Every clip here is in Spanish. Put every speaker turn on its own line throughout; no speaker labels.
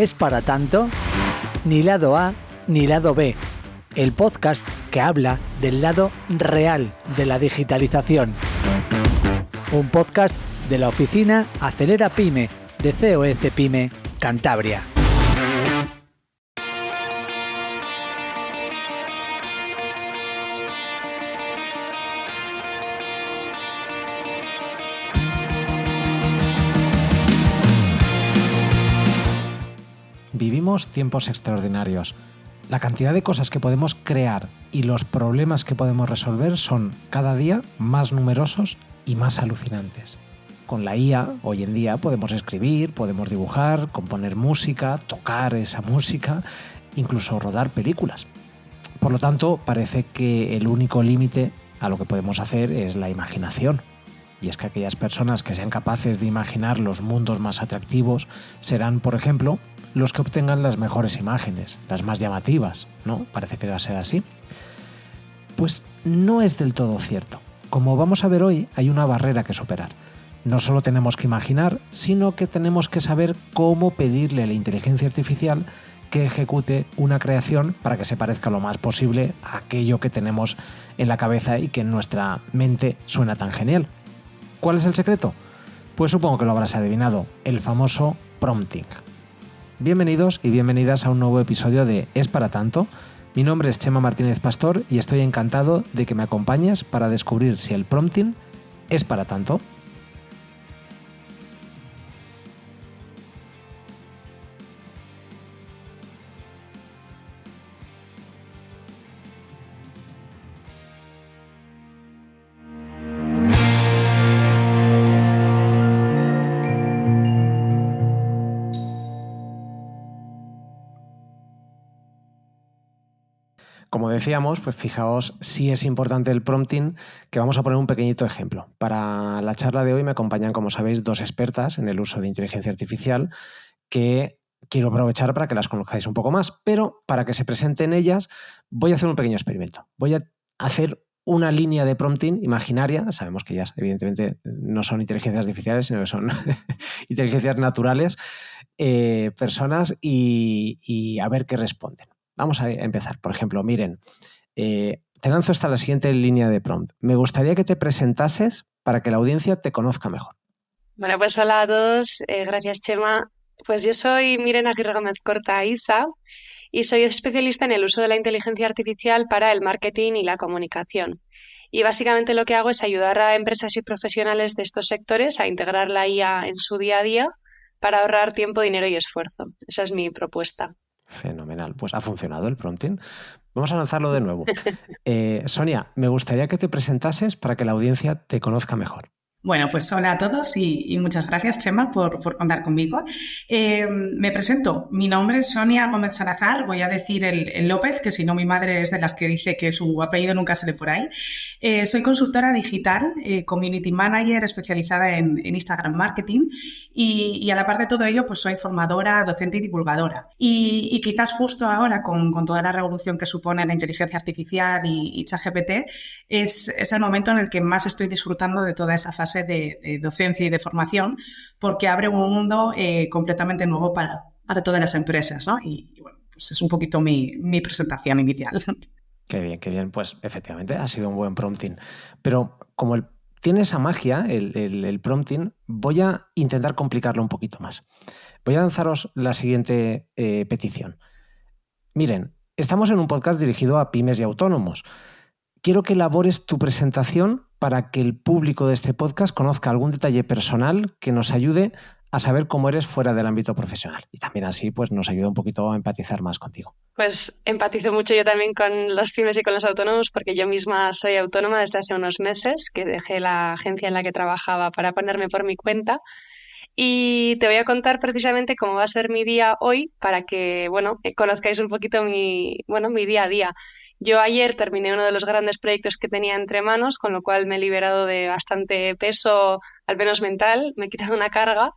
¿Es para tanto? Ni lado A ni lado B. El podcast que habla del lado real de la digitalización. Un podcast de la oficina Acelera Pyme de COE Pyme Cantabria.
Vivimos tiempos extraordinarios. La cantidad de cosas que podemos crear y los problemas que podemos resolver son cada día más numerosos y más alucinantes. Con la IA, hoy en día, podemos escribir, podemos dibujar, componer música, tocar esa música, incluso rodar películas. Por lo tanto, parece que el único límite a lo que podemos hacer es la imaginación. Y es que aquellas personas que sean capaces de imaginar los mundos más atractivos serán, por ejemplo, los que obtengan las mejores imágenes, las más llamativas, ¿no? Parece que va a ser así. Pues no es del todo cierto. Como vamos a ver hoy, hay una barrera que superar. No solo tenemos que imaginar, sino que tenemos que saber cómo pedirle a la inteligencia artificial que ejecute una creación para que se parezca lo más posible a aquello que tenemos en la cabeza y que en nuestra mente suena tan genial. ¿Cuál es el secreto? Pues supongo que lo habrás adivinado, el famoso prompting. Bienvenidos y bienvenidas a un nuevo episodio de ¿Es para tanto? Mi nombre es Chema Martínez Pastor y estoy encantado de que me acompañes para descubrir si el prompting es para tanto. Como decíamos, pues fijaos si es importante el prompting, que vamos a poner un pequeñito ejemplo. Para la charla de hoy me acompañan, como sabéis, dos expertas en el uso de inteligencia artificial que quiero aprovechar para que las conozcáis un poco más, pero para que se presenten ellas voy a hacer un pequeño experimento. Voy a hacer una línea de prompting imaginaria. Sabemos que ellas evidentemente no son inteligencias artificiales, sino que son inteligencias naturales, personas y a ver qué responden. Vamos a empezar. Por ejemplo, miren, te lanzo la siguiente línea de prompt. Me gustaría que te presentases para que la audiencia te conozca mejor.
Bueno, pues hola a todos. Gracias, Chema. Pues yo soy Miren Aguirre Gómez Corta Iza y soy especialista en el uso de la inteligencia artificial para el marketing y la comunicación. Y básicamente lo que hago es ayudar a empresas y profesionales de estos sectores a integrar la IA en su día a día para ahorrar tiempo, dinero y esfuerzo. Esa es mi propuesta.
Fenomenal. Pues ha funcionado el prompting. Vamos a lanzarlo de nuevo. Sonia, me gustaría que te presentases para que la audiencia te conozca mejor.
Bueno, pues hola a todos y muchas gracias, Chema, por contar conmigo. Me presento. Mi nombre es Sonia Gómez Salazar. Voy a decir el López, que si no mi madre es de las que dice que su apellido nunca sale por ahí. Soy consultora digital, community manager especializada en Instagram marketing y a la par de todo ello pues soy formadora, docente y divulgadora. Y quizás justo ahora con toda la revolución que supone la inteligencia artificial y ChatGPT es el momento en el que más estoy disfrutando de toda esa fase de docencia y de formación, porque abre un mundo completamente nuevo para todas las empresas, ¿no? Y bueno, pues es un poquito mi presentación inicial.
Qué bien. Pues efectivamente ha sido un buen prompting. Pero como tiene esa magia, el prompting, voy a intentar complicarlo un poquito más. Voy a lanzaros la siguiente petición. Miren, estamos en un podcast dirigido a pymes y autónomos. Quiero que elabores tu presentación para que el público de este podcast conozca algún detalle personal que nos ayude a saber cómo eres fuera del ámbito profesional. Y también así pues nos ayuda un poquito a empatizar más contigo.
Pues empatizo mucho yo también con los pymes y con los autónomos, porque yo misma soy autónoma desde hace unos meses, que dejé la agencia en la que trabajaba para ponerme por mi cuenta. Y te voy a contar precisamente cómo va a ser mi día hoy para que, bueno, conozcáis un poquito mi día a día. Yo ayer terminé uno de los grandes proyectos que tenía entre manos, con lo cual me he liberado de bastante peso, al menos mental, me he quitado una carga,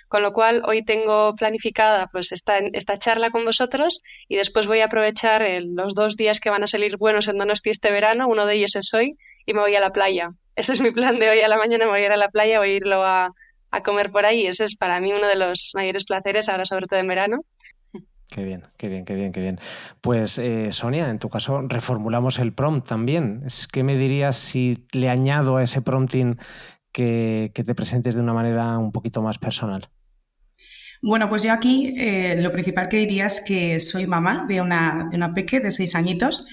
con lo cual hoy tengo planificada pues esta charla con vosotros y después voy a aprovechar los 2 días que van a salir buenos en Donosti este verano, uno de ellos es hoy, y me voy a la playa. Ese es mi plan de hoy a la mañana, me voy a ir a la playa, voy a irlo a a comer por ahí. Ese es para mí uno de los mayores placeres, ahora sobre todo en verano.
Qué bien, qué bien, qué bien, qué bien. Pues Sonia, en tu caso reformulamos el prompt también. ¿Qué me dirías si le añado a ese prompting que te presentes de una manera un poquito más personal?
Bueno, pues yo aquí lo principal que diría es que soy mamá de una peque de 6 añitos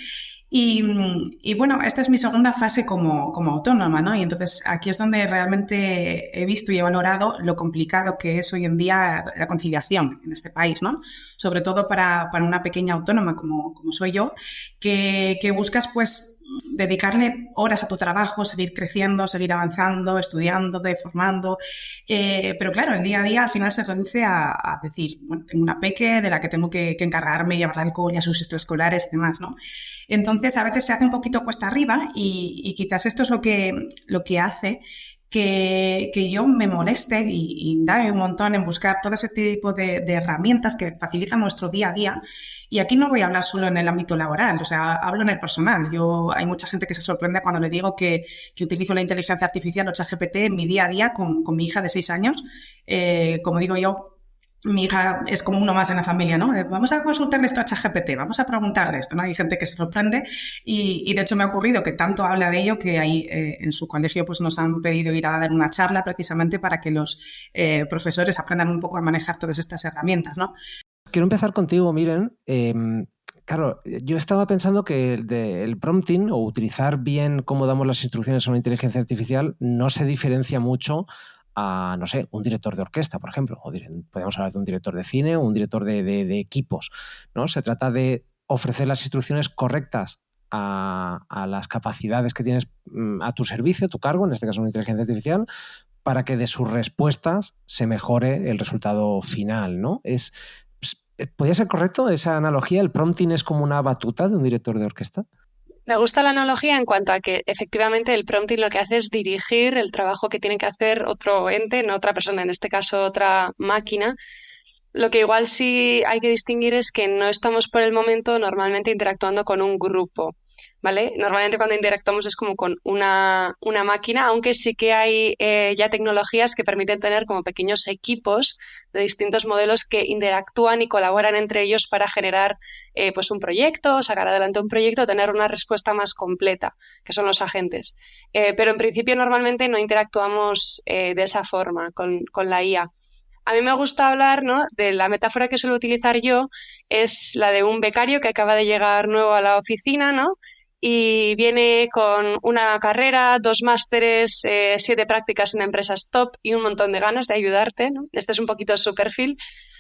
y bueno, esta es mi segunda fase como autónoma, ¿no? Y entonces aquí es donde realmente he visto y he valorado lo complicado que es hoy en día la conciliación en este país, ¿no? Sobre todo para una pequeña autónoma como soy yo, que buscas pues dedicarle horas a tu trabajo, seguir creciendo, seguir avanzando, estudiando, formando. Pero claro, el día a día al final se reduce a decir, bueno, tengo una peque de la que tengo que encargarme, llevarla al cole, a sus extraescolares y demás, ¿no? Entonces a veces se hace un poquito cuesta arriba y quizás esto es lo que hace que yo me moleste y indague un montón en buscar todo ese tipo de herramientas que facilitan nuestro día a día. Y aquí no voy a hablar solo en el ámbito laboral, o sea, hablo en el personal. Hay mucha gente que se sorprende cuando le digo que utilizo la inteligencia artificial o ChatGPT en mi día a día con mi hija de 6 años. Como digo yo, mi hija es como uno más en la familia, ¿no? Vamos a consultarle esto a ChatGPT, vamos a preguntarle esto, ¿no? Hay gente que se sorprende y de hecho me ha ocurrido que tanto habla de ello que ahí en su colegio pues nos han pedido ir a dar una charla precisamente para que los profesores aprendan un poco a manejar todas estas herramientas, ¿no?
Quiero empezar contigo, Miren. Claro, yo estaba pensando que el prompting o utilizar bien cómo damos las instrucciones a una inteligencia artificial no se diferencia mucho a, no sé, un director de orquesta, por ejemplo, o podemos hablar de un director de cine o un director de equipos, ¿no? Se trata de ofrecer las instrucciones correctas a las capacidades que tienes a tu servicio, a tu cargo, en este caso una inteligencia artificial, para que de sus respuestas se mejore el resultado final, ¿no? ¿Podría ser correcto esa analogía? ¿El prompting es como una batuta de un director de orquesta?
Me gusta la analogía en cuanto a que efectivamente el prompting lo que hace es dirigir el trabajo que tiene que hacer otro ente, no otra persona, en este caso otra máquina. Lo que igual sí hay que distinguir es que no estamos por el momento normalmente interactuando con un grupo, ¿vale? Normalmente cuando interactuamos es como con una máquina, aunque sí que hay ya tecnologías que permiten tener como pequeños equipos de distintos modelos que interactúan y colaboran entre ellos para generar pues un proyecto, sacar adelante un proyecto, tener una respuesta más completa, que son los agentes. Pero en principio normalmente no interactuamos de esa forma con la IA. A mí me gusta hablar, ¿no? De la metáfora que suelo utilizar yo, es la de un becario que acaba de llegar nuevo a la oficina, ¿no? Y viene con una carrera, 2 másteres, 7 prácticas en empresas top y un montón de ganas de ayudarte, ¿no? Este es un poquito su perfil,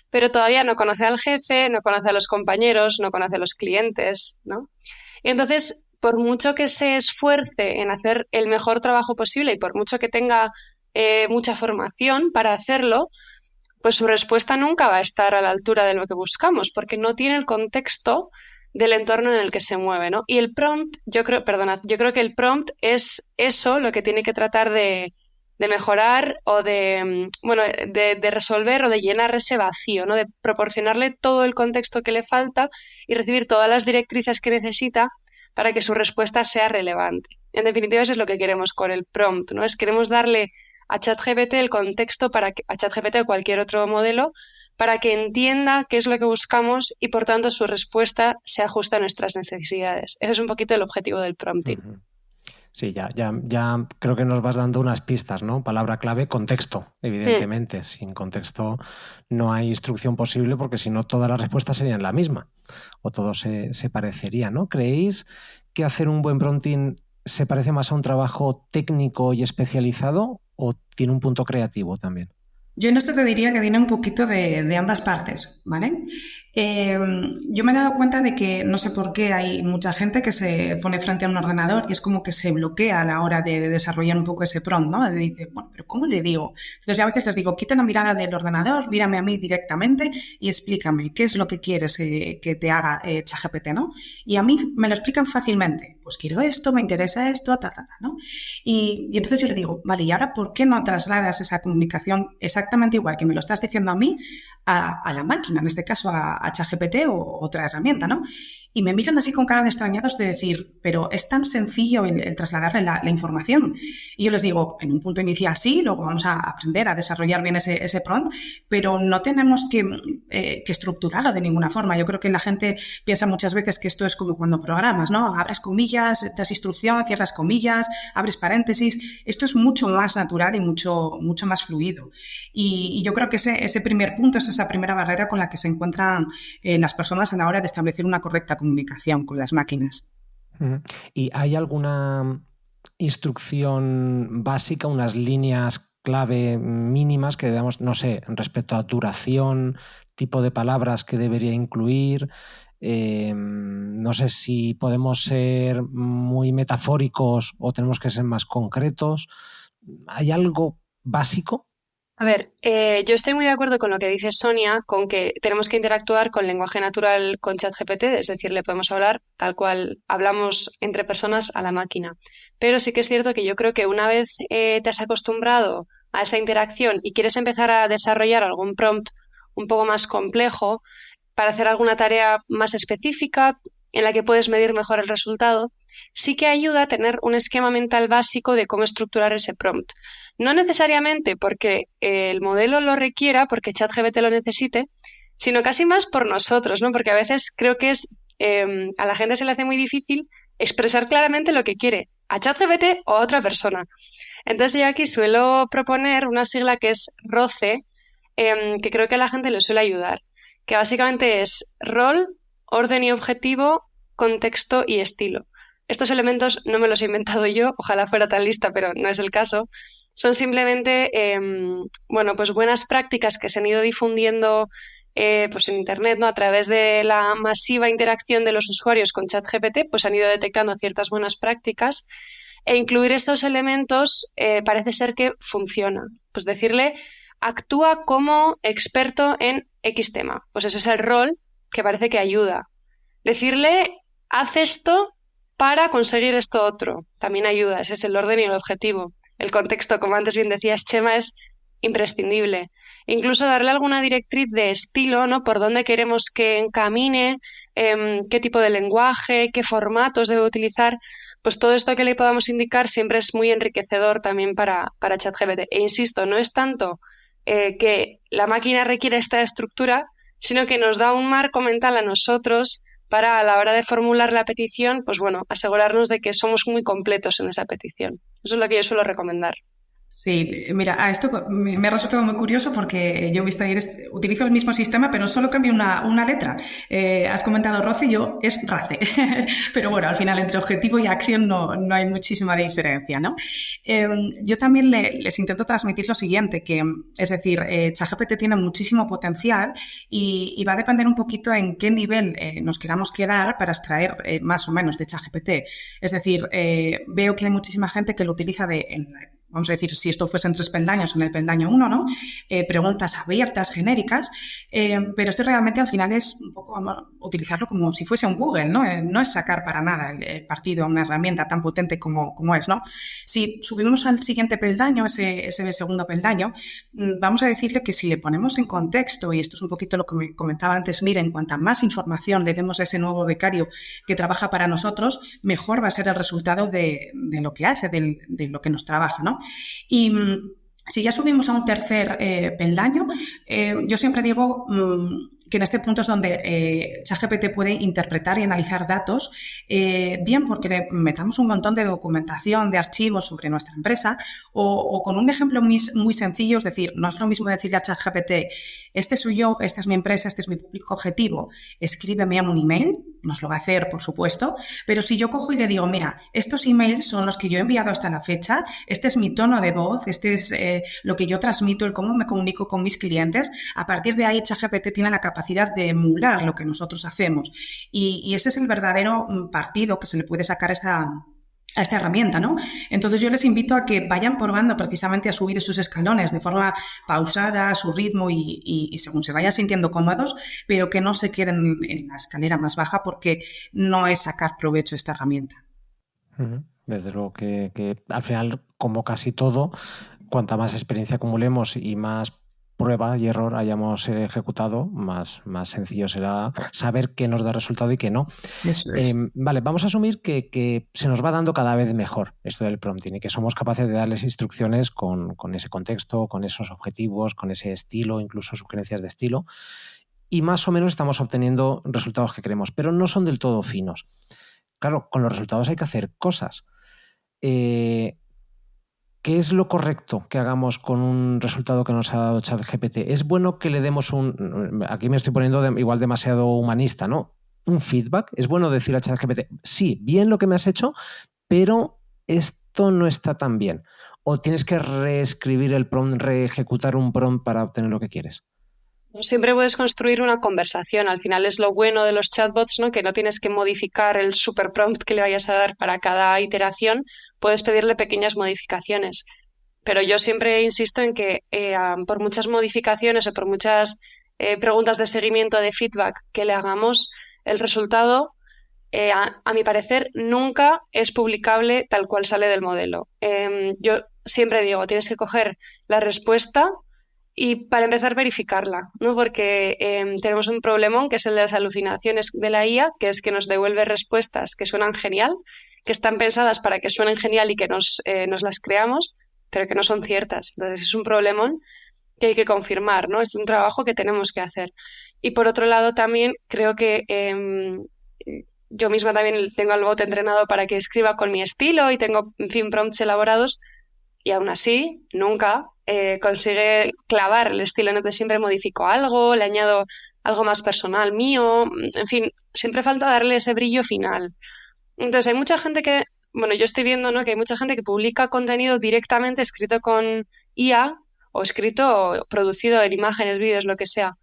pero todavía no conoce al jefe, no conoce a los compañeros, no conoce a los clientes, ¿no? Y entonces, por mucho que se esfuerce en hacer el mejor trabajo posible y por mucho que tenga mucha formación para hacerlo, pues su respuesta nunca va a estar a la altura de lo que buscamos, porque no tiene el contexto del entorno en el que se mueve, ¿no? Y el prompt, yo creo que el prompt es eso lo que tiene que tratar de mejorar o de resolver o de llenar ese vacío, ¿no? De proporcionarle todo el contexto que le falta y recibir todas las directrices que necesita para que su respuesta sea relevante. En definitiva, eso es lo que queremos con el prompt, ¿no? Queremos darle a ChatGPT el contexto a ChatGPT o cualquier otro modelo para que entienda qué es lo que buscamos y por tanto su respuesta se ajusta a nuestras necesidades. Ese es un poquito el objetivo del prompting.
Uh-huh. Sí, ya creo que nos vas dando unas pistas, ¿no? Palabra clave, contexto, evidentemente. Sin contexto no hay instrucción posible porque si no todas las respuestas serían la misma o todo se parecería, ¿no? ¿Creéis que hacer un buen prompting se parece más a un trabajo técnico y especializado o tiene un punto creativo también?
Yo en esto te diría que viene un poquito de ambas partes, ¿vale? Yo me he dado cuenta de que no sé por qué hay mucha gente que se pone frente a un ordenador y es como que se bloquea a la hora de desarrollar un poco ese prompt, ¿no? Y dice, bueno, pero ¿cómo le digo? Entonces a veces les digo, quita la mirada del ordenador, mírame a mí directamente y explícame qué es lo que quieres que te haga ChatGPT, ¿no? Y a mí me lo explican fácilmente. pues quiero esto, me interesa esto, ¿no? Y entonces yo le digo, vale, ¿y ahora por qué no trasladas esa comunicación exactamente igual que me lo estás diciendo a mí, a la máquina, en este caso a ChatGPT o otra herramienta, ¿no? Y me miran así con cara de extrañados de decir, pero es tan sencillo el trasladarle la información. Y yo les digo, en un punto inicial sí, luego vamos a aprender a desarrollar bien ese prompt, pero no tenemos que estructurarlo de ninguna forma. Yo creo que la gente piensa muchas veces que esto es como cuando programas, ¿no? Abres comillas, das instrucción, cierras comillas, abres paréntesis. Esto es mucho más natural y mucho más fluido. Y yo creo que ese primer punto es esa primera barrera con la que se encuentran las personas a la hora de establecer una correcta comunicación con las máquinas.
¿Y hay alguna instrucción básica, unas líneas clave mínimas que debamos, no sé, respecto a duración, tipo de palabras que debería incluir? No sé si podemos ser muy metafóricos o tenemos que ser más concretos. ¿Hay algo básico?
A ver, yo estoy muy de acuerdo con lo que dice Sonia, con que tenemos que interactuar con lenguaje natural con ChatGPT, es decir, le podemos hablar tal cual hablamos entre personas a la máquina. Pero sí que es cierto que yo creo que una vez te has acostumbrado a esa interacción y quieres empezar a desarrollar algún prompt un poco más complejo para hacer alguna tarea más específica en la que puedes medir mejor el resultado, sí que ayuda a tener un esquema mental básico de cómo estructurar ese prompt. No necesariamente porque el modelo lo requiera, porque ChatGPT lo necesite, sino casi más por nosotros, ¿no? Porque a veces creo que a la gente se le hace muy difícil expresar claramente lo que quiere, a ChatGPT o a otra persona. Entonces yo aquí suelo proponer una sigla que es ROCE, que creo que a la gente le suele ayudar, que básicamente es rol, orden y objetivo, contexto y estilo. Estos elementos no me los he inventado yo, ojalá fuera tan lista, pero no es el caso. Son simplemente pues buenas prácticas que se han ido difundiendo pues en Internet, ¿no? A través de la masiva interacción de los usuarios con ChatGPT, pues han ido detectando ciertas buenas prácticas e incluir estos elementos parece ser que funciona. Pues decirle, actúa como experto en X tema. Pues ese es el rol que parece que ayuda. Decirle, haz esto para conseguir esto otro. También ayuda. Ese es el orden y el objetivo. El contexto, como antes bien decías, Chema, es imprescindible. Incluso darle alguna directriz de estilo, ¿no? Por dónde queremos que encamine, qué tipo de lenguaje, qué formatos debe utilizar. Pues todo esto que le podamos indicar siempre es muy enriquecedor también para ChatGPT. E insisto, no es tanto que la máquina requiere esta estructura, sino que nos da un marco mental a nosotros para a la hora de formular la petición, pues bueno, asegurarnos de que somos muy completos en esa petición. Eso es lo que yo suelo recomendar.
Sí, mira, a esto me ha resultado muy curioso porque yo utilizo el mismo sistema, pero solo cambio una letra. Has comentado ROCE, yo es RACE. Pero bueno, al final entre objetivo y acción no hay muchísima diferencia, ¿no? Yo también les intento transmitir lo siguiente, que es decir, ChatGPT tiene muchísimo potencial y va a depender un poquito en qué nivel nos queramos quedar para extraer más o menos de ChatGPT. Es decir, veo que hay muchísima gente que lo utiliza vamos a decir, si esto fuese en 3 peldaños, en el peldaño 1, ¿no? Preguntas abiertas, genéricas, pero esto realmente al final es un poco utilizarlo como si fuese un Google, ¿no? No es sacar para nada el partido a una herramienta tan potente como es, ¿no? Si subimos al siguiente peldaño, ese segundo peldaño, vamos a decirle que si le ponemos en contexto, y esto es un poquito lo que me comentaba antes, miren, cuanta más información le demos a ese nuevo becario que trabaja para nosotros, mejor va a ser el resultado de lo que hace, de lo que nos trabaja, ¿no? Y si ya subimos a un tercer peldaño, yo siempre digo que en este punto es donde ChatGPT puede interpretar y analizar datos, bien porque le metamos un montón de documentación, de archivos sobre nuestra empresa, o con un ejemplo muy sencillo, es decir, no es lo mismo decirle a ChatGPT, este soy yo, esta es mi empresa, este es mi público objetivo, escríbeme un email, nos lo va a hacer, por supuesto, pero si yo cojo y le digo, mira, estos emails son los que yo he enviado hasta la fecha, este es mi tono de voz, este es lo que yo transmito, el cómo me comunico con mis clientes, a partir de ahí ChatGPT tiene la capacidad de emular lo que nosotros hacemos y ese es el verdadero partido que se le puede sacar a esta herramienta, ¿no? Entonces yo les invito a que vayan probando precisamente a subir esos escalones de forma pausada, a su ritmo y según se vayan sintiendo cómodos, pero que no se queden en la escalera más baja porque no es sacar provecho de esta herramienta.
Desde luego que al final, como casi todo, cuanta más experiencia acumulemos y más prueba y error hayamos ejecutado, más sencillo será saber qué nos da resultado y qué no.
Eso es.
Vale, vamos a asumir que se nos va dando cada vez mejor esto del prompting y que somos capaces de darles instrucciones con ese contexto, con esos objetivos, con ese estilo, incluso sugerencias de estilo, y más o menos estamos obteniendo resultados que queremos, pero no son del todo finos. Claro, con los resultados hay que hacer cosas. ¿Qué es lo correcto que hagamos con un resultado que nos ha dado ChatGPT? ¿Es bueno que le demos aquí me estoy poniendo igual demasiado humanista, ¿no? Un feedback. ¿Es bueno decir a ChatGPT, sí, bien lo que me has hecho, pero esto no está tan bien? ¿O tienes que reescribir el prompt, reejecutar un prompt para obtener lo que quieres?
Siempre puedes construir una conversación. Al final es lo bueno de los chatbots, ¿no? Que no tienes que modificar el super prompt que le vayas a dar para cada iteración. Puedes pedirle pequeñas modificaciones. Pero yo siempre insisto en que por muchas modificaciones o por muchas preguntas de seguimiento, de feedback que le hagamos, el resultado, a mi parecer, nunca es publicable tal cual sale del modelo. Yo siempre digo, tienes que coger la respuesta y para empezar verificarla, ¿no? Porque tenemos un problemón que es el de las alucinaciones de la IA, que es que nos devuelve respuestas que suenan genial, que están pensadas para que suenen genial y que nos las creamos, pero que no son ciertas. Entonces es un problemón que hay que confirmar, ¿no? Es un trabajo que tenemos que hacer. Y por otro lado también creo que yo misma también tengo al bot entrenado para que escriba con mi estilo y tengo, en fin, prompts elaborados y aún así nunca consigue clavar el estilo. Entonces siempre modifico algo, le añado algo más personal mío, en fin, siempre falta darle ese brillo final. Entonces hay mucha gente que, bueno, yo estoy viendo, ¿no? Que hay mucha gente que publica contenido directamente escrito con IA o escrito o producido en imágenes, vídeos, lo que sea.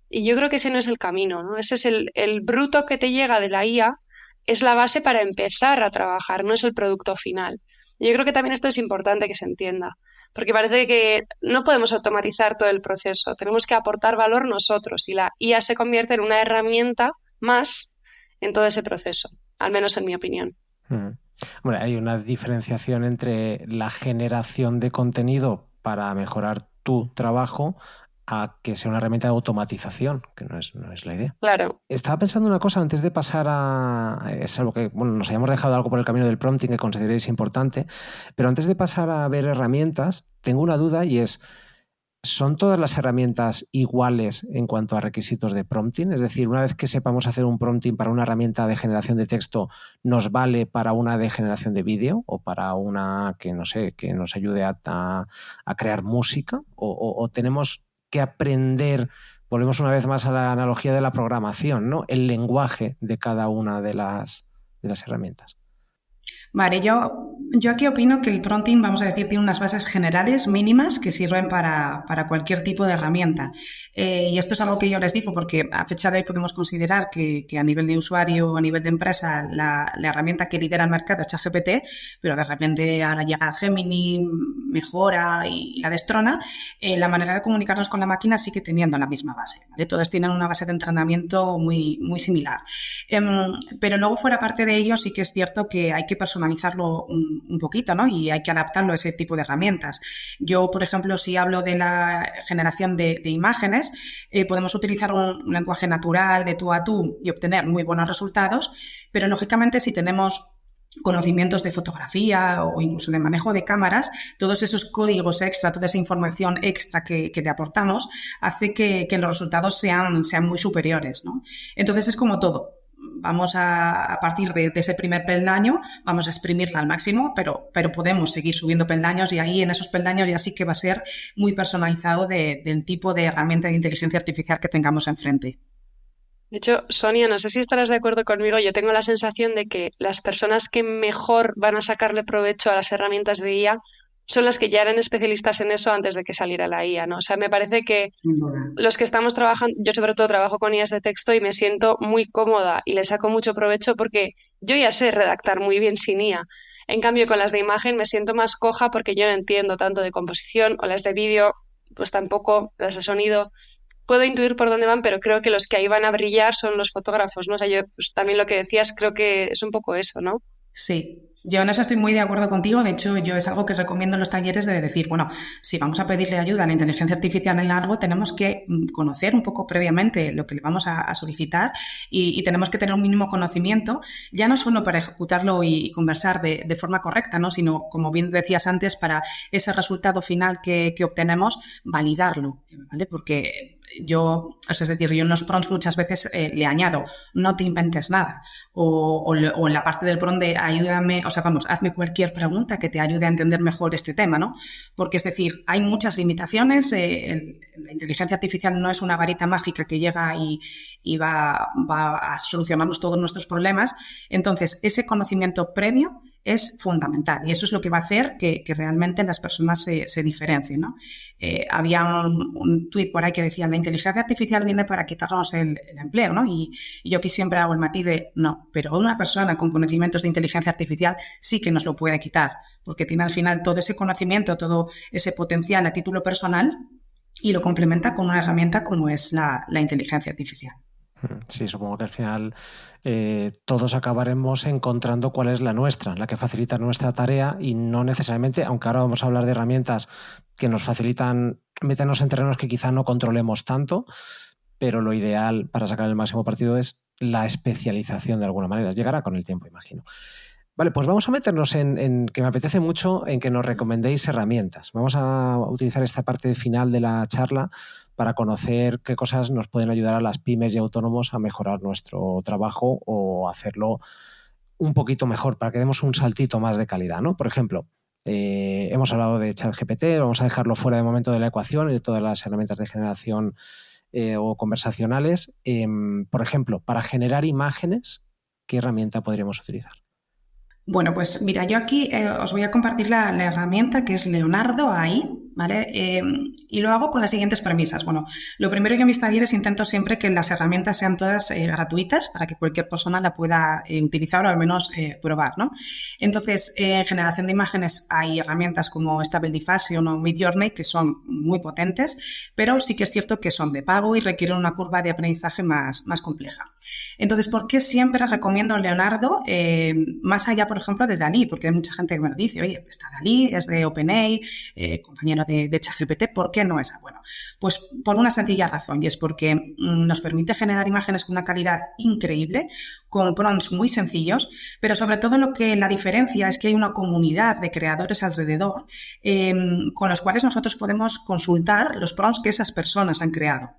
Y yo creo que ese no es el camino, ¿no? Ese es el bruto que te llega de la IA, es la base para empezar a trabajar, no es el producto final. Y yo creo que también esto es importante que se entienda, porque parece que no podemos automatizar todo el proceso, tenemos que aportar valor nosotros y la IA se convierte en una herramienta más en todo ese proceso, al menos en mi opinión.
Bueno, hay una diferenciación entre la generación de contenido para mejorar tu trabajo a que sea una herramienta de automatización, que no es la idea.
Claro.
Estaba pensando una cosa antes de pasar es algo que, bueno, nos hayamos dejado algo por el camino del prompting que consideréis importante, pero antes de pasar a ver herramientas, tengo una duda y es, ¿son todas las herramientas iguales en cuanto a requisitos de prompting? Es decir, una vez que sepamos hacer un prompting para una herramienta de generación de texto, ¿nos vale para una de generación de vídeo o para una que, no sé, que nos ayude a crear música? ¿O tenemos que aprender, volvemos una vez más a la analogía de la programación, ¿no? El lenguaje de cada una de las herramientas?
Vale, yo aquí opino que el prompting, vamos a decir, tiene unas bases generales mínimas que sirven para cualquier tipo de herramienta. Y esto es algo que yo les digo porque a fecha de hoy podemos considerar que a nivel de usuario o a nivel de empresa la herramienta que lidera el mercado es ChatGPT, pero de repente ahora llega Gemini, Mejora y la destrona. La manera de comunicarnos con la máquina sigue teniendo la misma base, ¿vale? Todos tienen una base de entrenamiento muy, muy similar. Pero luego fuera parte de ello sí que es cierto que hay que personalizarlo un poquito, ¿no? Y hay que adaptarlo a ese tipo de herramientas. Yo, por ejemplo, si hablo de la generación de imágenes, podemos utilizar un lenguaje natural de tú a tú y obtener muy buenos resultados, pero lógicamente si tenemos conocimientos de fotografía o incluso de manejo de cámaras, todos esos códigos extra, toda esa información extra que le aportamos hace que los resultados sean muy superiores, ¿no? Entonces es como todo. Vamos a partir de ese primer peldaño, vamos a exprimirla al máximo, pero podemos seguir subiendo peldaños y ahí en esos peldaños ya sí que va a ser muy personalizado del tipo de herramienta de inteligencia artificial que tengamos enfrente.
De hecho, Sonia, no sé si estarás de acuerdo conmigo, yo tengo la sensación de que las personas que mejor van a sacarle provecho a las herramientas de IA son las que ya eran especialistas en eso antes de que saliera la IA, ¿no? O sea, me parece que
Sin duda.
los que estamos trabajando, yo sobre todo trabajo con IAs de texto y me siento muy cómoda y le saco mucho provecho porque yo ya sé redactar muy bien sin IA. En cambio, con las de imagen me siento más coja porque yo no entiendo tanto de composición o las de vídeo, pues tampoco, las de sonido. Puedo intuir por dónde van, pero creo que los que ahí van a brillar son los fotógrafos, ¿no? O sea, yo pues, también lo que decías creo que es un poco eso, ¿no?
Sí, yo en eso estoy muy de acuerdo contigo. De hecho, yo es algo que recomiendo en los talleres de decir, bueno, si vamos a pedirle ayuda a la inteligencia artificial en algo, tenemos que conocer un poco previamente lo que le vamos a solicitar y tenemos que tener un mínimo conocimiento, ya no solo para ejecutarlo y conversar de forma correcta, ¿no? Sino, como bien decías antes, para ese resultado final que obtenemos, validarlo, ¿vale? Porque es decir, yo en los prompts muchas veces le añado, no te inventes nada, o en la parte del prompt de ayúdame, o sea, vamos, hazme cualquier pregunta que te ayude a entender mejor este tema, ¿no? Porque es decir, hay muchas limitaciones, la inteligencia artificial no es una varita mágica que llega y va a solucionarnos todos nuestros problemas, entonces ese conocimiento previo es fundamental y eso es lo que va a hacer que realmente las personas se diferencien, ¿no? Había un tuit por ahí que decía, la inteligencia artificial viene para quitarnos el empleo, ¿no? Y yo aquí siempre hago el matiz de, no, pero una persona con conocimientos de inteligencia artificial sí que nos lo puede quitar, porque tiene al final todo ese conocimiento, todo ese potencial a título personal y lo complementa con una herramienta como es la inteligencia artificial.
Sí, supongo que al final todos acabaremos encontrando cuál es la nuestra, la que facilita nuestra tarea y no necesariamente, aunque ahora vamos a hablar de herramientas que nos facilitan meternos en terrenos que quizá no controlemos tanto, pero lo ideal para sacar el máximo partido es la especialización de alguna manera. Llegará con el tiempo, imagino. Vale, pues vamos a meternos en que me apetece mucho en que nos recomendéis herramientas. Vamos a utilizar esta parte final de la charla para conocer qué cosas nos pueden ayudar a las pymes y autónomos a mejorar nuestro trabajo o hacerlo un poquito mejor, para que demos un saltito más de calidad, ¿no? Por ejemplo, hemos hablado de ChatGPT, vamos a dejarlo fuera de momento de la ecuación y de todas las herramientas de generación o conversacionales. Por ejemplo, para generar imágenes, ¿qué herramienta podríamos utilizar?
Bueno, pues mira, yo aquí os voy a compartir la herramienta que es Leonardo AI, ¿vale? Y lo hago con las siguientes premisas. Bueno, lo primero que en mis talleres intento siempre que las herramientas sean todas gratuitas para que cualquier persona la pueda utilizar o al menos probar, ¿no? Entonces, en generación de imágenes hay herramientas como Stable Diffusion o Midjourney que son muy potentes, pero sí que es cierto que son de pago y requieren una curva de aprendizaje más compleja. Entonces, ¿por qué siempre recomiendo Leonardo? Más allá, por ejemplo, de Dalí, porque hay mucha gente que me lo dice, oye, está Dalí, es de OpenAI, compañero de ChatGPT, ¿por qué no esa? Bueno, pues por una sencilla razón, y es porque nos permite generar imágenes con una calidad increíble, con prompts muy sencillos, pero sobre todo lo que la diferencia es que hay una comunidad de creadores alrededor con los cuales nosotros podemos consultar los prompts que esas personas han creado.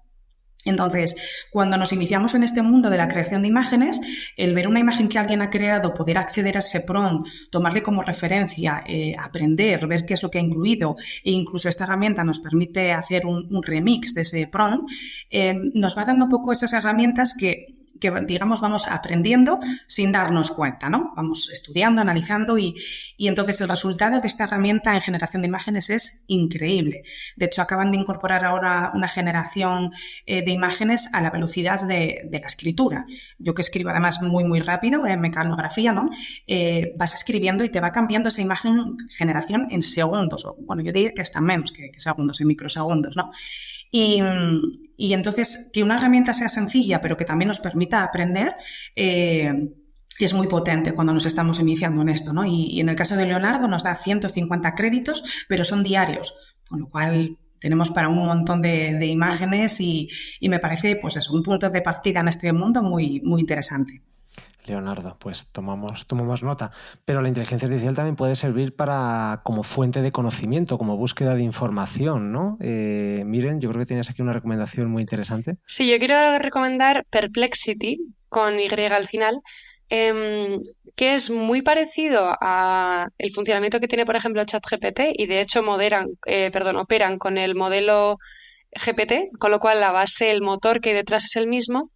Entonces, cuando nos iniciamos en este mundo de la creación de imágenes, el ver una imagen que alguien ha creado, poder acceder a ese prompt, tomarle como referencia, aprender, ver qué es lo que ha incluido e incluso esta herramienta nos permite hacer un remix de ese prompt, nos va dando un poco esas herramientas que digamos vamos aprendiendo sin darnos cuenta, ¿no? Vamos estudiando, analizando y entonces el resultado de esta herramienta en generación de imágenes es increíble. De hecho, acaban de incorporar ahora una generación de imágenes a la velocidad de la escritura. Yo que escribo además muy rápido en mecanografía, ¿no? Vas escribiendo y te va cambiando esa imagen generación en segundos. O, bueno, yo diría que hasta menos que segundos, en microsegundos, ¿no? Y entonces, que una herramienta sea sencilla, pero que también nos permita aprender, es muy potente cuando nos estamos iniciando en esto, ¿no? Y en el caso de Leonardo nos da 150 créditos, pero son diarios, con lo cual tenemos para un montón de imágenes y me parece, pues eso, un punto de partida en este mundo muy interesante.
Leonardo, pues tomamos nota. Pero la inteligencia artificial también puede servir como fuente de conocimiento, como búsqueda de información, ¿no? Miren, yo creo que tienes aquí una recomendación muy interesante.
Sí, yo quiero recomendar Perplexity, con Y al final, que es muy parecido a el funcionamiento que tiene, por ejemplo, ChatGPT y de hecho operan con el modelo GPT, con lo cual la base, el motor que hay detrás es el mismo.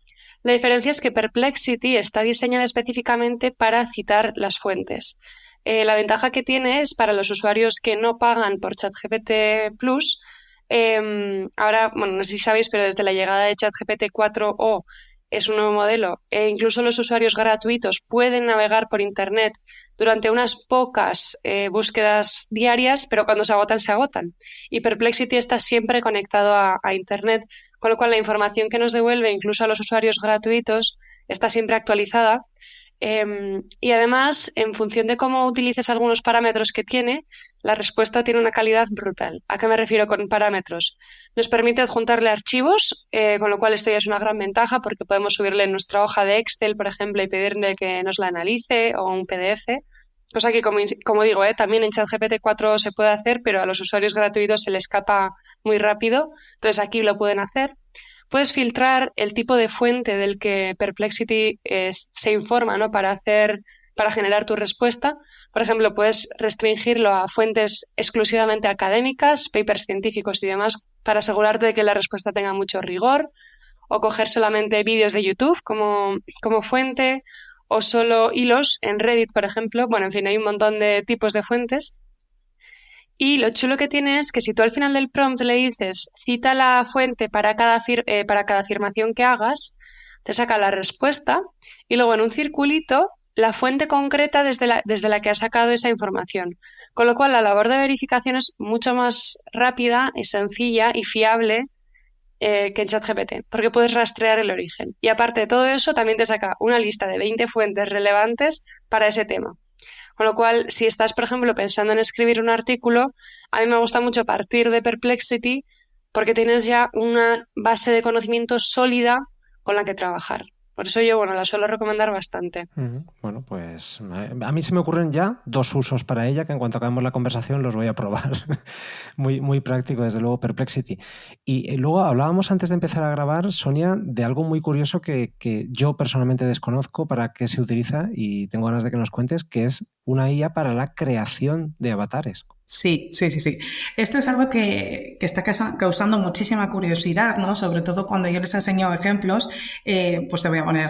La diferencia es que Perplexity está diseñada específicamente para citar las fuentes. La ventaja que tiene es para los usuarios que no pagan por ChatGPT Plus. Ahora, bueno, no sé si sabéis, pero desde la llegada de ChatGPT 4o es un nuevo modelo. Incluso los usuarios gratuitos pueden navegar por Internet durante unas pocas búsquedas diarias, pero cuando se agotan, se agotan. Y Perplexity está siempre conectado a Internet, con lo cual la información que nos devuelve incluso a los usuarios gratuitos está siempre actualizada. Y además, en función de cómo utilices algunos parámetros que tiene, la respuesta tiene una calidad brutal. ¿A qué me refiero con parámetros? Nos permite adjuntarle archivos, con lo cual esto ya es una gran ventaja porque podemos subirle nuestra hoja de Excel, por ejemplo, y pedirle que nos la analice o un PDF. Cosa que, como digo, también en ChatGPT 4 se puede hacer, pero a los usuarios gratuitos se les escapa muy rápido. Entonces aquí lo pueden hacer. Puedes filtrar el tipo de fuente del que Perplexity se informa, ¿no? Para generar tu respuesta. Por ejemplo, puedes restringirlo a fuentes exclusivamente académicas, papers científicos y demás, para asegurarte de que la respuesta tenga mucho rigor, o coger solamente vídeos de YouTube como fuente, o solo hilos en Reddit, por ejemplo. Bueno, en fin, hay un montón de tipos de fuentes. Y lo chulo que tiene es que si tú al final del prompt le dices cita la fuente para cada afirmación que hagas, te saca la respuesta y luego en un circulito la fuente concreta desde la que has sacado esa información. Con lo cual la labor de verificación es mucho más rápida y sencilla y fiable que en ChatGPT, porque puedes rastrear el origen. Y aparte de todo eso, también te saca una lista de 20 fuentes relevantes para ese tema. Con lo cual, si estás, por ejemplo, pensando en escribir un artículo, a mí me gusta mucho partir de Perplexity porque tienes ya una base de conocimiento sólida con la que trabajar. Por eso yo, bueno, la suelo recomendar bastante.
Bueno, pues a mí se me ocurren ya 2 usos para ella, que en cuanto acabemos la conversación los voy a probar. Muy, muy práctico, desde luego, Perplexity. Y luego hablábamos antes de empezar a grabar, Sonia, de algo muy curioso que yo personalmente desconozco para qué se utiliza y tengo ganas de que nos cuentes, que es una IA para la creación de avatares.
Sí. Esto es algo que está causando muchísima curiosidad, ¿no? Sobre todo cuando yo les enseño ejemplos, pues te voy a poner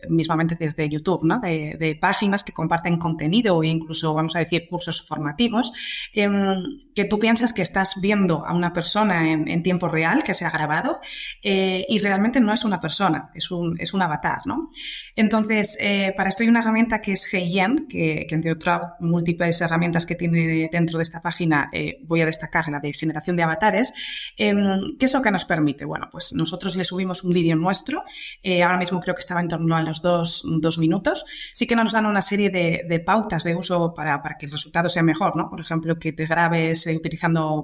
mismamente desde YouTube, ¿no? De páginas que comparten contenido o incluso, vamos a decir, cursos formativos, que tú piensas que estás viendo a una persona en tiempo real, que se ha grabado, y realmente no es una persona, es un avatar, ¿no? Entonces, para esto hay una herramienta que es Heian, que entre otras múltiples herramientas que tiene dentro de esta página, voy a destacar la de generación de avatares. ¿Qué es lo que nos permite? Bueno, pues nosotros le subimos un vídeo nuestro, ahora mismo creo que estaba en torno a los 2 minutos. Sí que nos dan una serie de pautas de uso para que el resultado sea mejor, ¿no? Por ejemplo, que te grabes utilizando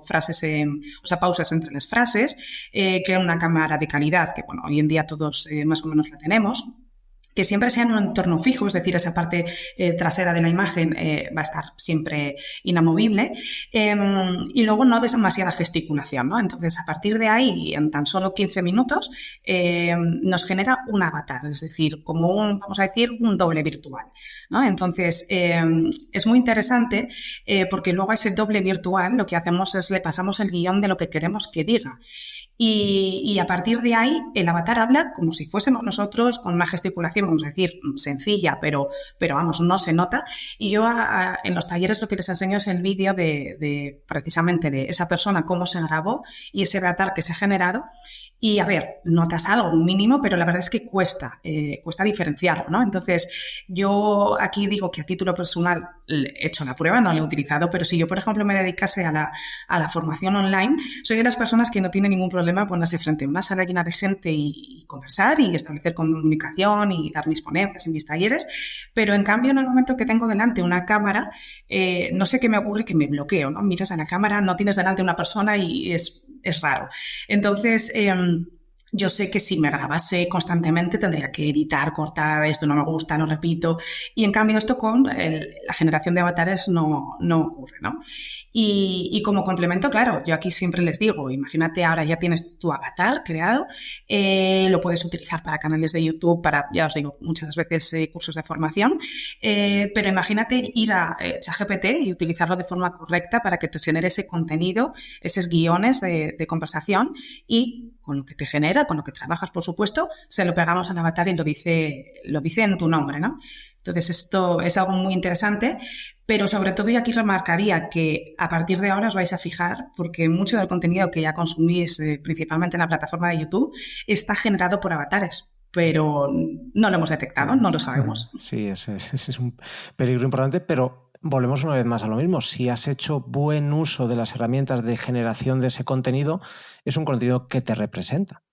pausas entre las frases, que una cámara de calidad, que bueno, hoy en día todos más o menos la tenemos. Que siempre sea en un entorno fijo, es decir, esa parte trasera de la imagen va a estar siempre inamovible, y luego no demasiada gesticulación, ¿no? Entonces, a partir de ahí, en tan solo 15 minutos, nos genera un avatar, es decir, como vamos a decir, un doble virtual, ¿no? Entonces, es muy interesante porque luego a ese doble virtual lo que hacemos es le pasamos el guión de lo que queremos que diga. Y a partir de ahí el avatar habla como si fuésemos nosotros, con una gesticulación, vamos a decir, sencilla, pero vamos, no se nota. Y yo en los talleres lo que les enseño es el vídeo precisamente de esa persona, cómo se grabó y ese avatar que se ha generado. Y a ver, notas algo, un mínimo, pero la verdad es que cuesta diferenciarlo, ¿no? Entonces, yo aquí digo que a título personal he hecho la prueba, no la he utilizado, pero si yo, por ejemplo, me dedicase a la formación online, soy de las personas que no tiene ningún problema ponerse frente a una sala llena de gente y conversar y establecer comunicación y dar mis ponencias y mis talleres, pero en cambio, en el momento que tengo delante una cámara, no sé qué me ocurre, que me bloqueo, ¿no? Miras a la cámara, no tienes delante una persona y es raro. Entonces, yo sé que si me grabase constantemente tendría que editar, cortar, esto no me gusta, lo repito, y en cambio esto con la generación de avatares no ocurre, ¿no? Y como complemento, claro, yo aquí siempre les digo, imagínate ahora ya tienes tu avatar creado, lo puedes utilizar para canales de YouTube, para, ya os digo, muchas veces cursos de formación, pero imagínate ir a ChatGPT y utilizarlo de forma correcta para que te genere ese contenido, esos guiones de conversación y con lo que te genera, con lo que trabajas, por supuesto, se lo pegamos al avatar y lo dice en tu nombre, ¿no? Entonces, esto es algo muy interesante, pero sobre todo yo aquí remarcaría que a partir de ahora os vais a fijar, porque mucho del contenido que ya consumís, principalmente en la plataforma de YouTube, está generado por avatares, pero no lo hemos detectado, no lo sabemos.
Sí, ese es un peligro importante, pero volvemos una vez más a lo mismo. Si has hecho buen uso de las herramientas de generación de ese contenido, es un contenido que te representa.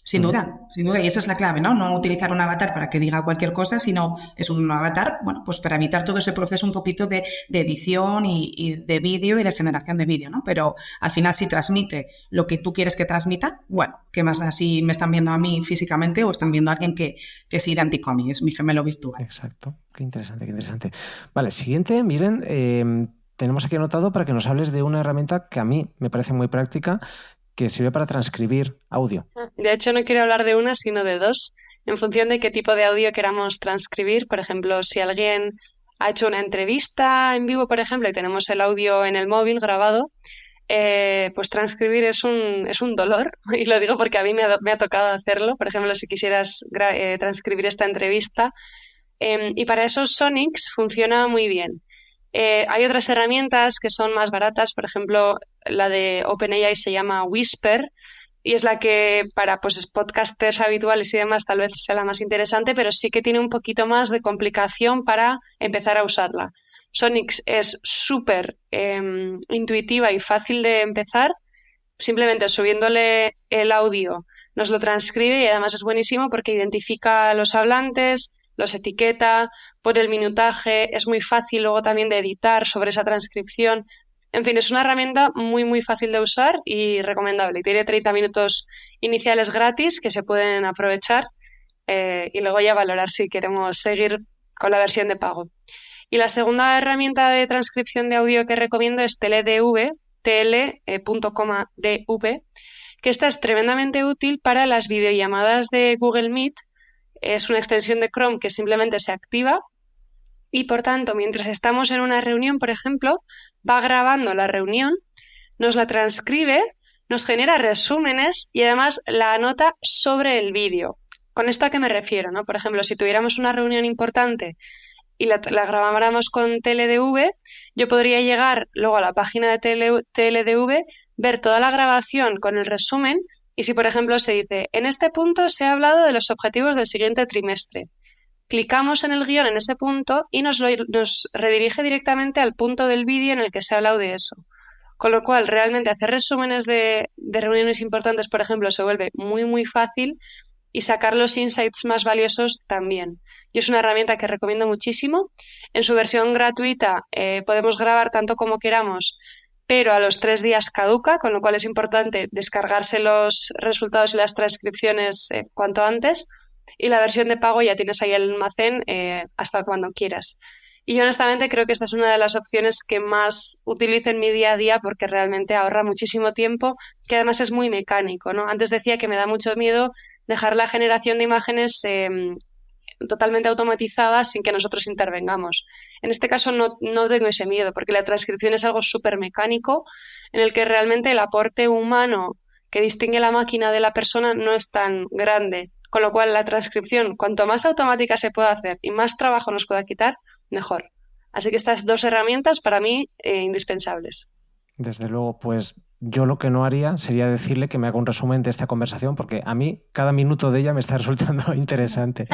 Sin duda, sin duda. Y esa es la clave, ¿no? No utilizar un avatar para que diga cualquier cosa, sino es un avatar, bueno, pues para evitar todo ese proceso un poquito de edición y de vídeo y de generación de vídeo, ¿no? Pero al final si transmite lo que tú quieres que transmita, bueno, ¿qué más da si me están viendo a mí físicamente o están viendo a alguien que es idéntico a mí, es mi gemelo virtual?
Exacto. Qué interesante, qué interesante. Vale, siguiente, miren, tenemos aquí anotado para que nos hables de una herramienta que a mí me parece muy práctica, que sirve para transcribir audio.
De hecho, no quiero hablar de una, sino de dos, en función de qué tipo de audio queramos transcribir. Por ejemplo, si alguien ha hecho una entrevista en vivo, por ejemplo, y tenemos el audio en el móvil grabado, pues transcribir es un dolor. Y lo digo porque a mí me ha tocado hacerlo. Por ejemplo, si quisieras transcribir esta entrevista. Y para eso Sonix funciona muy bien. Hay otras herramientas que son más baratas, por ejemplo, la de OpenAI se llama Whisper y es la que para pues, podcasters habituales y demás tal vez sea la más interesante, pero sí que tiene un poquito más de complicación para empezar a usarla. Sonix es súper intuitiva y fácil de empezar, simplemente subiéndole el audio nos lo transcribe y además es buenísimo porque identifica a los hablantes, los etiqueta, pone el minutaje, es muy fácil luego también de editar sobre esa transcripción. En fin, es una herramienta muy, muy fácil de usar y recomendable. Tiene 30 minutos iniciales gratis que se pueden aprovechar y luego ya valorar si queremos seguir con la versión de pago. Y la segunda herramienta de transcripción de audio que recomiendo es TeleDV, tl.dv, que esta es tremendamente útil para las videollamadas de Google Meet. Es una extensión de Chrome que simplemente se activa y, por tanto, mientras estamos en una reunión, por ejemplo, va grabando la reunión, nos la transcribe, nos genera resúmenes y además la anota sobre el vídeo. ¿Con esto a qué me refiero, no? Por ejemplo, si tuviéramos una reunión importante y la grabáramos con TeleDV, yo podría llegar luego a la página de TeleDV, ver toda la grabación con el resumen y si, por ejemplo, se dice, en este punto se ha hablado de los objetivos del siguiente trimestre. Clicamos en el guión en ese punto y nos redirige directamente al punto del vídeo en el que se ha hablado de eso. Con lo cual, realmente hacer resúmenes de reuniones importantes, por ejemplo, se vuelve muy, muy fácil y sacar los insights más valiosos también. Y es una herramienta que recomiendo muchísimo. En su versión gratuita podemos grabar tanto como queramos, pero a los 3 días caduca, con lo cual es importante descargarse los resultados y las transcripciones cuanto antes. Y la versión de pago ya tienes ahí el almacén hasta cuando quieras. Y yo honestamente creo que esta es una de las opciones que más utilizo en mi día a día porque realmente ahorra muchísimo tiempo, que además es muy mecánico, ¿no? Antes decía que me da mucho miedo dejar la generación de imágenes totalmente automatizada sin que nosotros intervengamos. En este caso no tengo ese miedo porque la transcripción es algo súper mecánico en el que realmente el aporte humano que distingue la máquina de la persona no es tan grande. Con lo cual la transcripción, cuanto más automática se pueda hacer y más trabajo nos pueda quitar, mejor. Así que estas dos herramientas para mí indispensables.
Desde luego, pues yo lo que no haría sería decirle que me haga un resumen de esta conversación porque a mí cada minuto de ella me está resultando interesante.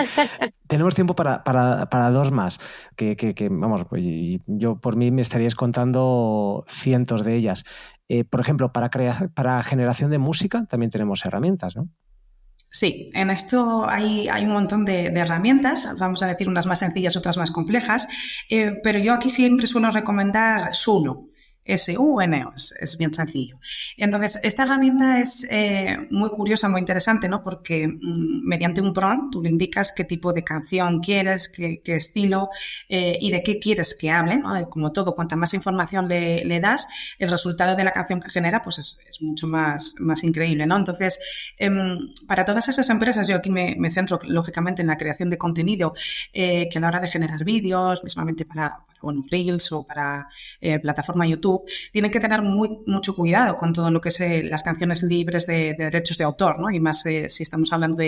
Tenemos tiempo para dos más, vamos, yo por mí me estaríais contando cientos de ellas. Por ejemplo, para generación de música también tenemos herramientas, ¿no?
Sí, en esto hay un montón de herramientas, vamos a decir unas más sencillas, otras más complejas, pero yo aquí siempre suelo recomendar Suno. SUNO, es bien sencillo. Entonces, esta herramienta es muy curiosa, muy interesante, ¿no? Porque mediante un prompt tú le indicas qué tipo de canción quieres, qué estilo y de qué quieres que hable, ¿no? Como todo, cuanta más información le das, el resultado de la canción que genera pues es mucho más increíble, ¿no? Entonces, para todas esas empresas, yo aquí me centro lógicamente en la creación de contenido que a la hora de generar vídeos, mismamente para Reels o para plataforma YouTube, tienen que tener mucho cuidado con todo lo que es las canciones libres de derechos de autor, ¿no? Y más si estamos hablando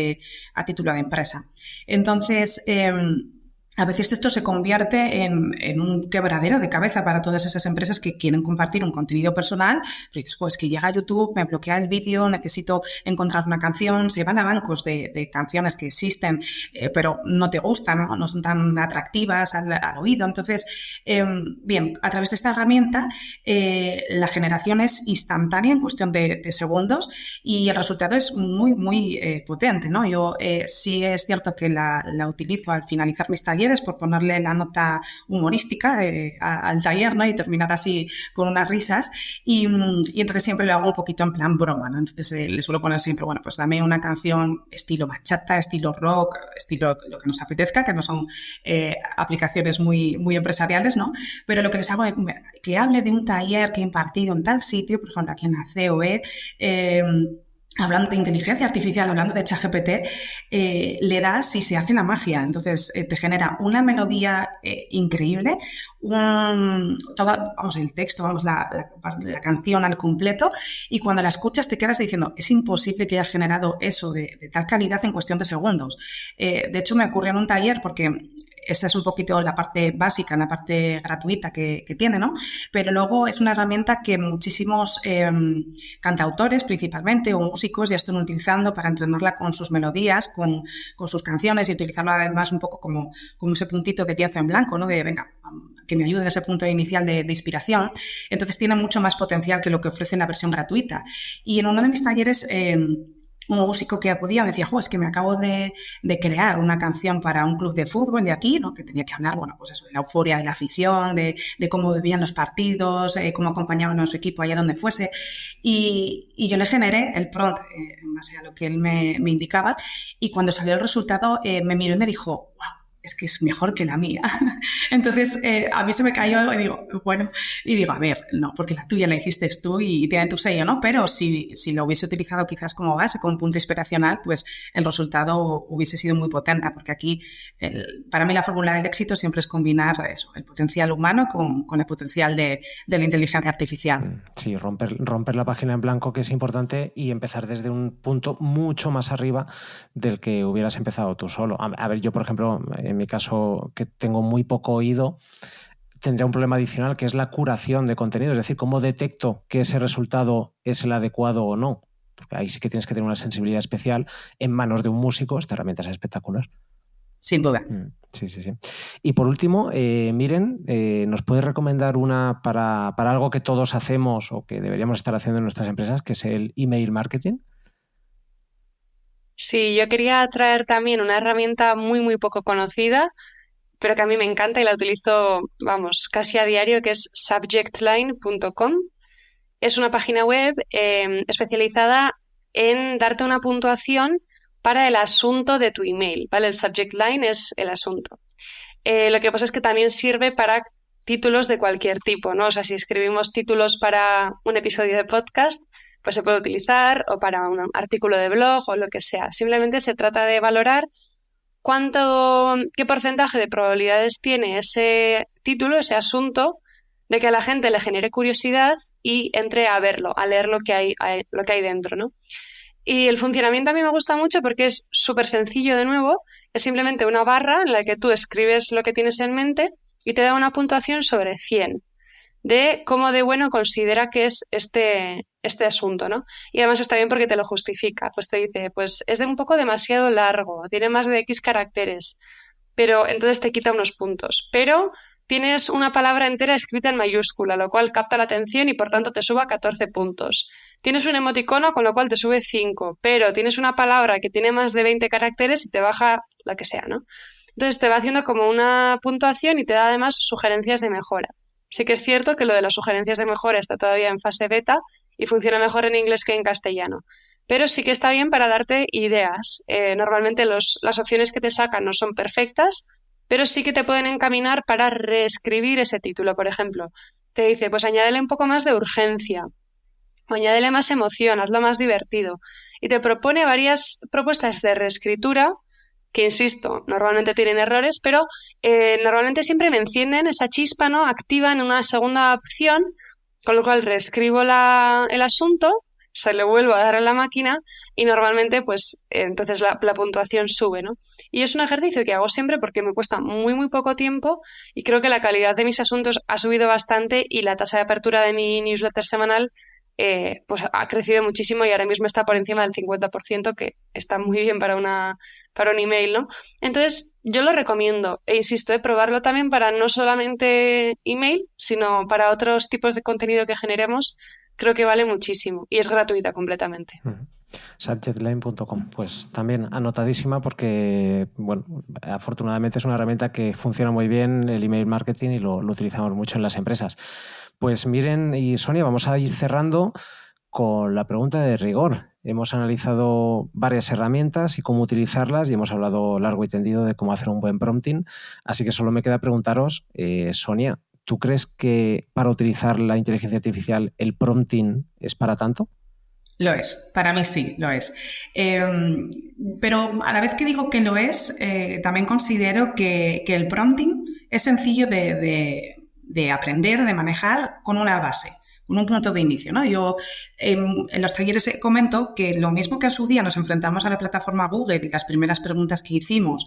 a título de empresa. Entonces, a veces esto se convierte en un quebradero de cabeza para todas esas empresas que quieren compartir un contenido personal, pero dices, pues que llega a YouTube, me bloquea el vídeo, necesito encontrar una canción, se van a bancos de canciones que existen, pero no te gustan, no son tan atractivas al oído. Entonces, bien, a través de esta herramienta, la generación es instantánea en cuestión de segundos y el resultado es muy, muy potente, ¿no? Yo sí es cierto que la utilizo al finalizar mis talleres por ponerle la nota humorística al taller, ¿no? Y terminar así con unas risas y entonces siempre lo hago un poquito en plan broma, ¿no? Entonces le suelo poner siempre, bueno, pues dame una canción estilo bachata, estilo rock, estilo lo que nos apetezca, que no son aplicaciones muy, muy empresariales, ¿no? Pero lo que les hago es que hable de un taller que he impartido en tal sitio, por ejemplo, aquí en la COE, hablando de inteligencia artificial, hablando de ChatGPT, le das y se hace la magia. Entonces, te genera una melodía increíble, el texto, la canción al completo, y cuando la escuchas te quedas diciendo, es imposible que hayas generado eso de tal calidad en cuestión de segundos. De hecho, me ocurrió en un taller porque esa es un poquito la parte básica, la parte gratuita que tiene, ¿no? Pero luego es una herramienta que muchísimos cantautores principalmente o músicos ya están utilizando para entrenarla con sus melodías, con sus canciones y utilizarla además un poco como ese puntito de lienzo en blanco, ¿no? De venga, que me ayude en ese punto inicial de inspiración. Entonces tiene mucho más potencial que lo que ofrece en la versión gratuita. Y en uno de mis talleres un músico que acudía me decía, es que me acabo de crear una canción para un club de fútbol de aquí, ¿no? Que tenía que hablar, bueno, pues eso, de la euforia de la afición, de cómo vivían los partidos, cómo acompañaban a su equipo allá donde fuese. Y yo le generé el prompt en base a lo que él me indicaba, y cuando salió el resultado me miró y me dijo, wow, es que es mejor que la mía. Entonces, a mí se me cayó algo y digo, a ver, no, porque la tuya la hiciste tú y tiene tu sello, ¿no? Pero si lo hubiese utilizado quizás como base, como punto inspiracional, pues el resultado hubiese sido muy potente, porque aquí, para mí la fórmula del éxito siempre es combinar eso, el potencial humano con el potencial de la inteligencia artificial.
Sí, romper la página en blanco, que es importante, y empezar desde un punto mucho más arriba del que hubieras empezado tú solo. A ver, yo, por ejemplo, en mi caso, que tengo muy poco oído, tendría un problema adicional, que es la curación de contenido, es decir, cómo detecto que ese resultado es el adecuado o no, porque ahí sí que tienes que tener una sensibilidad especial. En manos de un músico esta herramienta es espectacular.
Sin duda.
Sí. Y por último, Miren, ¿nos puedes recomendar una para algo que todos hacemos o que deberíamos estar haciendo en nuestras empresas, que es el email marketing?
Sí, yo quería traer también una herramienta muy, muy poco conocida, pero que a mí me encanta y la utilizo, vamos, casi a diario, que es subjectline.com. Es una página web especializada en darte una puntuación para el asunto de tu email, ¿vale? El subject line es el asunto. Lo que pasa es que también sirve para títulos de cualquier tipo, ¿no? O sea, si escribimos títulos para un episodio de podcast, pues se puede utilizar, o para un artículo de blog o lo que sea. Simplemente se trata de valorar qué porcentaje de probabilidades tiene ese título, ese asunto, de que a la gente le genere curiosidad y entre a verlo, a leer lo que hay dentro, ¿no? Y el funcionamiento a mí me gusta mucho porque es súper sencillo de nuevo. Es simplemente una barra en la que tú escribes lo que tienes en mente y te da una puntuación sobre 100 de cómo de bueno considera que es este asunto, ¿no? Y además está bien porque te lo justifica. Pues te dice, pues es de un poco demasiado largo, tiene más de X caracteres, pero entonces te quita unos puntos. Pero tienes una palabra entera escrita en mayúscula, lo cual capta la atención y por tanto te suba 14 puntos. Tienes un emoticono, con lo cual te sube 5, pero tienes una palabra que tiene más de 20 caracteres y te baja la que sea, ¿no? Entonces te va haciendo como una puntuación y te da además sugerencias de mejora. Sí que es cierto que lo de las sugerencias de mejora está todavía en fase beta y funciona mejor en inglés que en castellano. Pero sí que está bien para darte ideas. Normalmente las opciones que te sacan no son perfectas, pero sí que te pueden encaminar para reescribir ese título. Por ejemplo, te dice, pues añádele un poco más de urgencia, o añádele más emoción, hazlo más divertido. Y te propone varias propuestas de reescritura que, insisto, normalmente tienen errores, pero normalmente siempre me encienden esa chispa, ¿no? Activan una segunda opción, con lo cual reescribo el asunto, se lo vuelvo a dar a la máquina y normalmente pues entonces la puntuación sube, ¿no? Y es un ejercicio que hago siempre porque me cuesta muy, muy poco tiempo y creo que la calidad de mis asuntos ha subido bastante y la tasa de apertura de mi newsletter semanal pues ha crecido muchísimo y ahora mismo está por encima del 50%, que está muy bien para un email, ¿no? Entonces, yo lo recomiendo e insisto, probarlo también para no solamente email, sino para otros tipos de contenido que generemos. Creo que vale muchísimo y es gratuita completamente.
Subjectline.com, pues también anotadísima porque, bueno, afortunadamente es una herramienta que funciona muy bien el email marketing y lo utilizamos mucho en las empresas. Pues Miren y Sonia, vamos a ir cerrando con la pregunta de rigor. Hemos analizado varias herramientas y cómo utilizarlas y hemos hablado largo y tendido de cómo hacer un buen prompting, así que solo me queda preguntaros, Sonia, ¿tú crees que para utilizar la inteligencia artificial el prompting es para tanto?
Lo es, para mí sí, lo es. Pero a la vez que digo que lo es, también considero que el prompting es sencillo de aprender, de manejar con una base, con un punto de inicio, ¿no? Yo en los talleres comento que lo mismo que en su día nos enfrentamos a la plataforma Google y las primeras preguntas que hicimos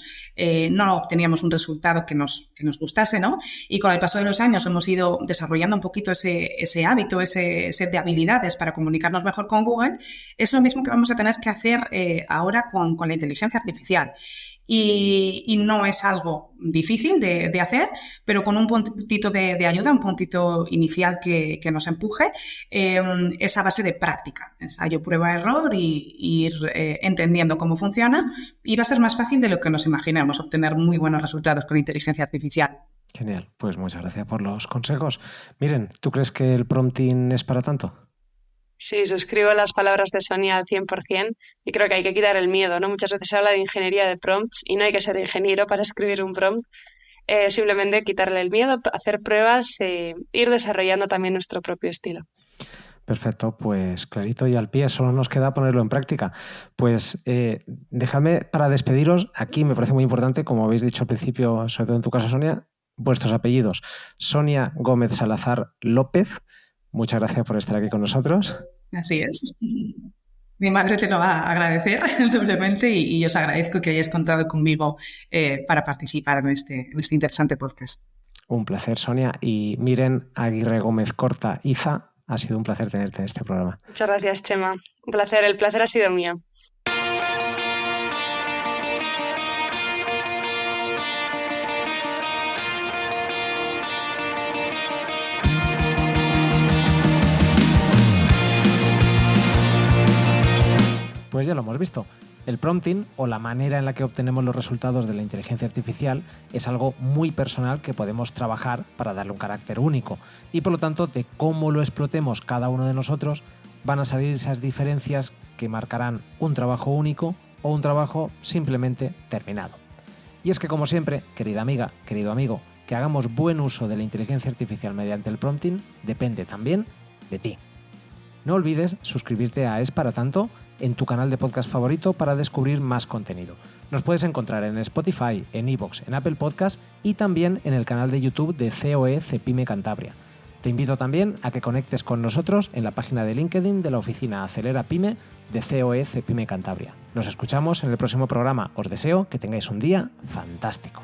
no obteníamos un resultado que nos gustase, ¿no? Y con el paso de los años hemos ido desarrollando un poquito ese hábito, ese set de habilidades para comunicarnos mejor con Google. Es lo mismo que vamos a tener que hacer ahora con la inteligencia artificial. Y no es algo difícil de hacer, pero con un puntito de ayuda, un puntito inicial que nos empuje, esa base de práctica, ensayo, prueba, error y ir entendiendo cómo funciona, y va a ser más fácil de lo que nos imaginamos obtener muy buenos resultados con inteligencia artificial.
Genial, pues muchas gracias por los consejos. Miren, ¿tú crees que el prompting es para tanto?
Sí, suscribo las palabras de Sonia al 100% y creo que hay que quitar el miedo, ¿no? Muchas veces se habla de ingeniería de prompts y no hay que ser ingeniero para escribir un prompt. Simplemente quitarle el miedo, hacer pruebas, ir desarrollando también nuestro propio estilo.
Perfecto, pues clarito y al pie, solo nos queda ponerlo en práctica. Pues dejadme para despediros, aquí me parece muy importante, como habéis dicho al principio, sobre todo en tu caso, Sonia, vuestros apellidos. Sonia Gómez Salazar López, muchas gracias por estar aquí con nosotros.
Así es. Mi madre te lo va a agradecer doblemente y os agradezco que hayáis contado conmigo para participar en este interesante podcast.
Un placer, Sonia. Y Miren Aguirre Gómez Corta Iza, ha sido un placer tenerte en este programa.
Muchas gracias, Chema. Un placer, el placer ha sido mío.
Pues ya lo hemos visto. El prompting, o la manera en la que obtenemos los resultados de la inteligencia artificial, es algo muy personal que podemos trabajar para darle un carácter único. Y por lo tanto, de cómo lo explotemos cada uno de nosotros, van a salir esas diferencias que marcarán un trabajo único o un trabajo simplemente terminado. Y es que, como siempre, querida amiga, querido amigo, que hagamos buen uso de la inteligencia artificial mediante el prompting depende también de ti. No olvides suscribirte a Es Para Tanto en tu canal de podcast favorito para descubrir más contenido. Nos puedes encontrar en Spotify, en iVoox, en Apple Podcast y también en el canal de YouTube de COE Cepime Cantabria. Te invito también a que conectes con nosotros en la página de LinkedIn de la oficina Acelera Pyme de COE Cepime Cantabria. Nos escuchamos en el próximo programa. Os deseo que tengáis un día fantástico.